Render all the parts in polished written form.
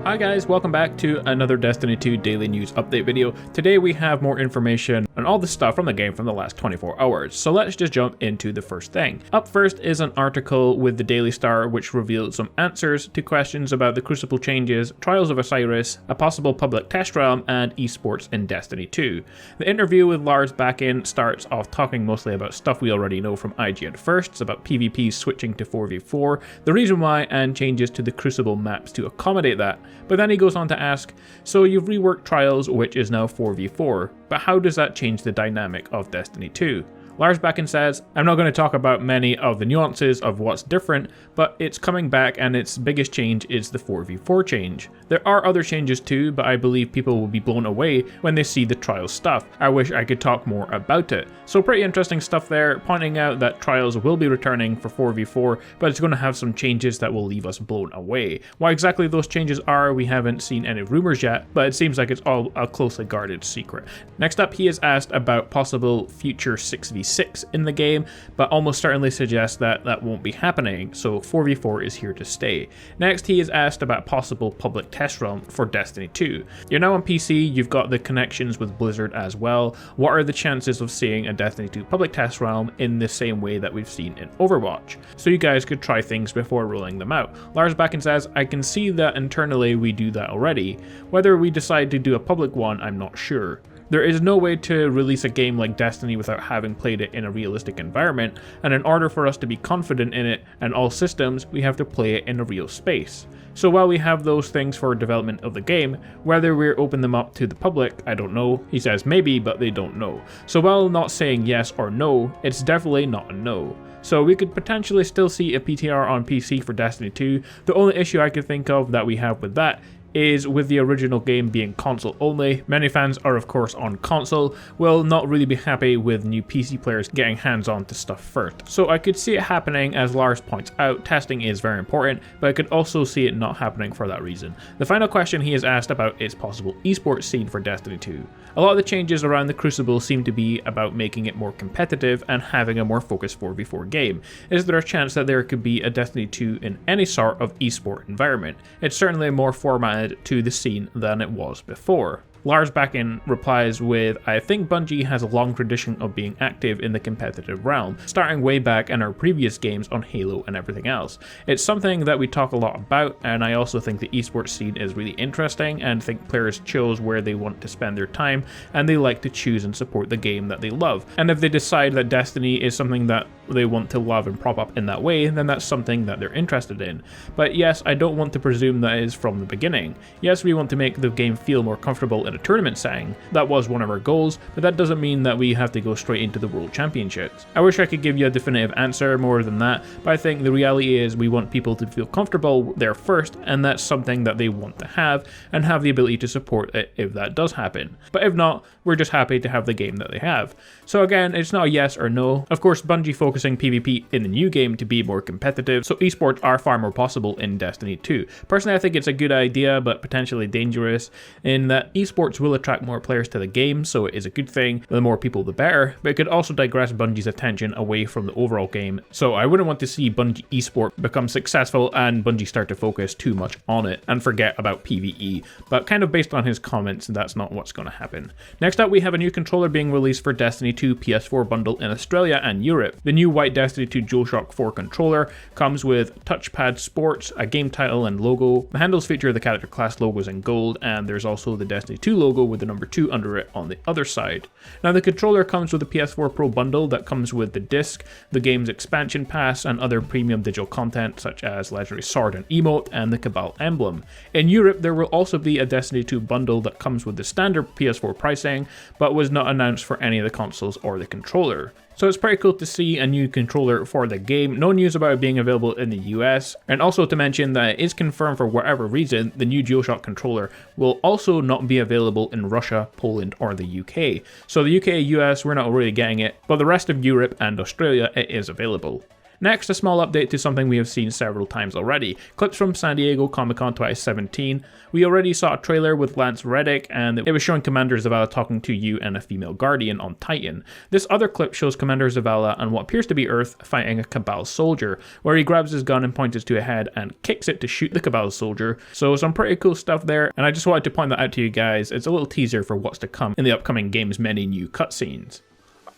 Hi guys, welcome back to another Destiny 2 daily news update video. Today we have more information on all the stuff from the game from the last 24 hours, so let's just jump into the first thing. Up first is an article with the Daily Star which revealed some answers to questions about the Crucible changes, Trials of Osiris, a possible public test realm, and eSports in Destiny 2. The interview with Lars Bakken starts off talking mostly about stuff we already know from IGN Firsts, about PvP switching to 4v4, the reason why, and changes to the Crucible maps to accommodate that. But then he goes on to ask, so you've reworked Trials, which is now 4v4, but how does that change the dynamic of Destiny 2? Lars Bakken says, I'm not going to talk about many of the nuances of what's different, but it's coming back and its biggest change is the 4v4 change. There are other changes too, but I believe people will be blown away when they see the Trials stuff. I wish I could talk more about it. So pretty interesting stuff there, pointing out that Trials will be returning for 4v4, but it's going to have some changes that will leave us blown away. Why exactly those changes are, we haven't seen any rumors yet, but it seems like it's all a closely guarded secret. Next up, he is asked about possible future 6v6 in the game, but almost certainly suggests that that won't be happening, so 4v4 is here to stay. Next, he is asked about possible public test realm for Destiny 2. You're now on PC, you've got the connections with Blizzard as well. What are the chances of seeing a Destiny 2 public test realm in the same way that we've seen in Overwatch? So you guys could try things before rolling them out. Lars Bakken says, I can see that internally we do that already. Whether we decide to do a public one, I'm not sure. There is no way to release a game like Destiny without having played it in a realistic environment, and in order for us to be confident in it and all systems, we have to play it in a real space. So while we have those things for development of the game, whether we're open them up to the public, I don't know. He says maybe, but they don't know. So while not saying yes or no, it's definitely not a no. So we could potentially still see a PTR on PC for Destiny 2. The only issue I could think of that we have with that is with the original game being console only. Many fans are of course on console, will not really be happy with new PC players getting hands on to stuff first. So I could see it happening, as Lars points out, testing is very important, but I could also see it not happening for that reason. The final question he is asked about is possible esports scene for Destiny 2. A lot of the changes around the Crucible seem to be about making it more competitive and having a more focused 4v4 game. Is there a chance that there could be a Destiny 2 in any sort of esport environment? It's certainly more formatted to the scene than it was before. Lars Bakken replies with, I think Bungie has a long tradition of being active in the competitive realm, starting way back in our previous games on Halo and everything else. It's something that we talk a lot about, and I also think the esports scene is really interesting and think players chose where they want to spend their time, and they like to choose and support the game that they love. And if they decide that Destiny is something that they want to love and prop up in that way, then that's something that they're interested in. But yes, I don't want to presume that is from the beginning. Yes, we want to make the game feel more comfortable in a tournament setting. That was one of our goals, but that doesn't mean that we have to go straight into the World Championships. I wish I could give you a definitive answer more than that, but I think the reality is we want people to feel comfortable there first, and that's something that they want to have, and have the ability to support it if that does happen. But if not, we're just happy to have the game that they have. So again, it's not a yes or no. Of course, Bungie focusing PvP in the new game to be more competitive, so esports are far more possible in Destiny 2. Personally, I think it's a good idea, but potentially dangerous, in that esports will attract more players to the game, so it is a good thing. The more people, the better, but it could also digress Bungie's attention away from the overall game. So I wouldn't want to see Bungie eSport become successful and Bungie start to focus too much on it and forget about PvE. But kind of based on his comments, that's not what's going to happen. Next up, we have a new controller being released for Destiny 2 PS4 bundle in Australia and Europe. The new white Destiny 2 DualShock 4 controller comes with Touchpad Sports, a game title and logo. The handles feature the character class logos in gold, and there's also the Destiny 2 logo with the number 2 under it on the other side. Now the controller comes with a PS4 Pro bundle that comes with the disc, the game's expansion pass, and other premium digital content such as Legendary Sword and Emote and the Cabal emblem. In Europe, there will also be a Destiny 2 bundle that comes with the standard PS4 pricing, but was not announced for any of the consoles or the controller. So it's pretty cool to see a new controller for the game. No news about it being available in the US. And also to mention that it is confirmed for whatever reason, the new DualShock controller will also not be available in Russia, Poland, or the UK. So the UK, US, we're not really getting it, but the rest of Europe and Australia, it is available. Next, a small update to something we have seen several times already. Clips from San Diego Comic-Con 2017. We already saw a trailer with Lance Reddick, and it was showing Commander Zavala talking to you and a female Guardian on Titan. This other clip shows Commander Zavala and what appears to be Earth fighting a Cabal soldier, where he grabs his gun and points it to a head and kicks it to shoot the Cabal soldier. So some pretty cool stuff there, and I just wanted to point that out to you guys. It's a little teaser for what's to come in the upcoming game's many new cutscenes.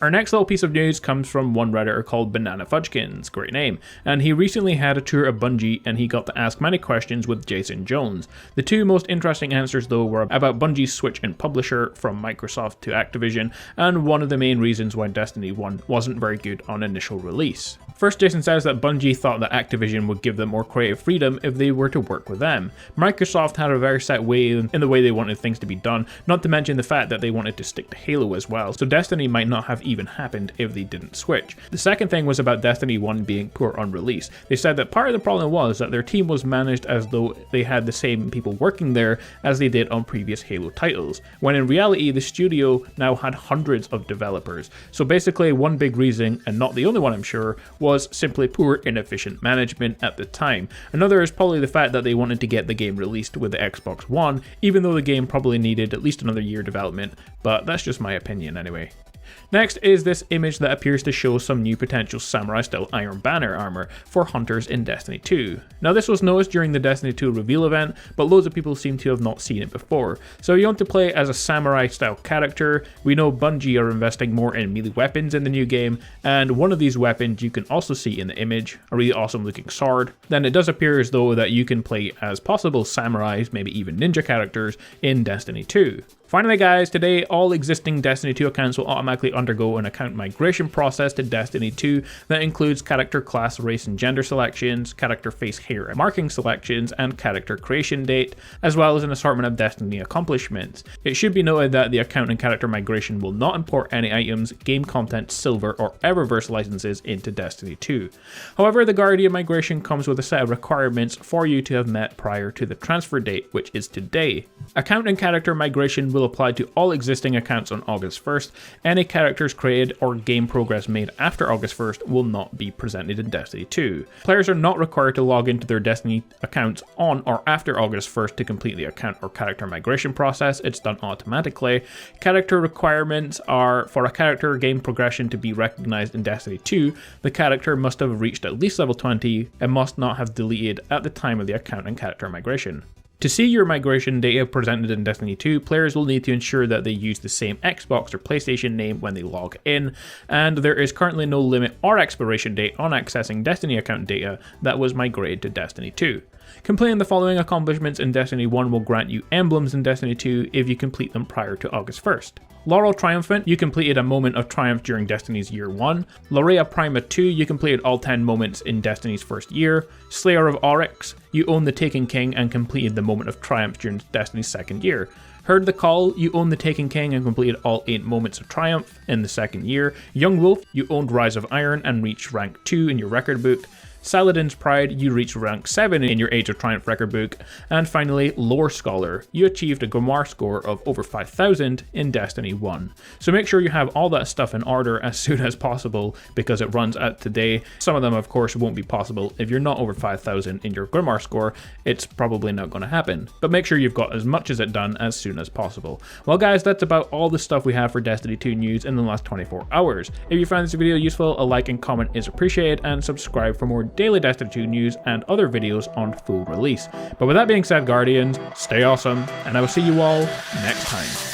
Our next little piece of news comes from one Redditor called Banana Fudgekins, great name, and he recently had a tour of Bungie and he got to ask many questions with Jason Jones. The two most interesting answers though were about Bungie's switch in publisher from Microsoft to Activision, and one of the main reasons why Destiny 1 wasn't very good on initial release. First, Jason says that Bungie thought that Activision would give them more creative freedom if they were to work with them. Microsoft had a very set way in the way they wanted things to be done, not to mention the fact that they wanted to stick to Halo as well, so Destiny might not have even happened if they didn't switch. The second thing was about Destiny 1 being poor on release. They said that part of the problem was that their team was managed as though they had the same people working there as they did on previous Halo titles, when in reality the studio now had hundreds of developers. So basically one big reason, and not the only one I'm sure, was simply poor inefficient management at the time. Another is probably the fact that they wanted to get the game released with the Xbox One, even though the game probably needed at least another year development, but that's just my opinion anyway. Next is this image that appears to show some new potential samurai-style Iron Banner armor for hunters in Destiny 2. Now this was noticed during the Destiny 2 reveal event, but loads of people seem to have not seen it before. So you want to play as a samurai-style character. We know Bungie are investing more in melee weapons in the new game, and one of these weapons you can also see in the image, a really awesome looking sword. Then it does appear as though that you can play as possible samurais, maybe even ninja characters, in Destiny 2. Finally guys, today all existing Destiny 2 accounts will automatically undergo an account migration process to Destiny 2 that includes character class, race and gender selections, character face, hair and marking selections, and character creation date, as well as an assortment of Destiny accomplishments. It should be noted that the account and character migration will not import any items, game content, silver or Eververse licenses into Destiny 2. However, the Guardian migration comes with a set of requirements for you to have met prior to the transfer date, which is today. Account and character migration will apply to all existing accounts on August 1st. Any characters created or game progress made after August 1st will not be presented in Destiny 2. Players are not required to log into their Destiny accounts on or after August 1st to complete the account or character migration process. It's done automatically. Character requirements are for a character game progression to be recognized in Destiny 2, the character must have reached at least level 20 and must not have deleted at the time of the account and character migration. To see your migration data presented in Destiny 2, players will need to ensure that they use the same Xbox or PlayStation name when they log in, and there is currently no limit or expiration date on accessing Destiny account data that was migrated to Destiny 2. Completing the following accomplishments in Destiny 1 will grant you emblems in Destiny 2 if you complete them prior to August 1st. Laurel Triumphant, you completed a moment of triumph during Destiny's year 1. Lorea Prima 2, you completed all 10 moments in Destiny's first year. Slayer of Oryx, you own the Taken King and completed the moment of triumph during Destiny's second year. Heard the Call, you owned the Taken King and completed all 8 moments of triumph in the second year. Young Wolf, you owned Rise of Iron and reached rank 2 in your record book. Saladin's Pride, you reached rank 7 in your Age of Triumph record book. And finally, Lore Scholar, you achieved a Grimoire score of over 5,000 in Destiny 1. So make sure you have all that stuff in order as soon as possible because it runs out today. Some of them of course won't be possible. If you're not over 5,000 in your Grimoire score, it's probably not going to happen. But make sure you've got as much as it done as soon as possible. Well guys, that's about all the stuff we have for Destiny 2 news in the last 24 hours. If you found this video useful, a like and comment is appreciated, and subscribe for more daily Destiny 2 news and other videos on full release. But with that being said, Guardians, stay awesome, and I will see you all next time.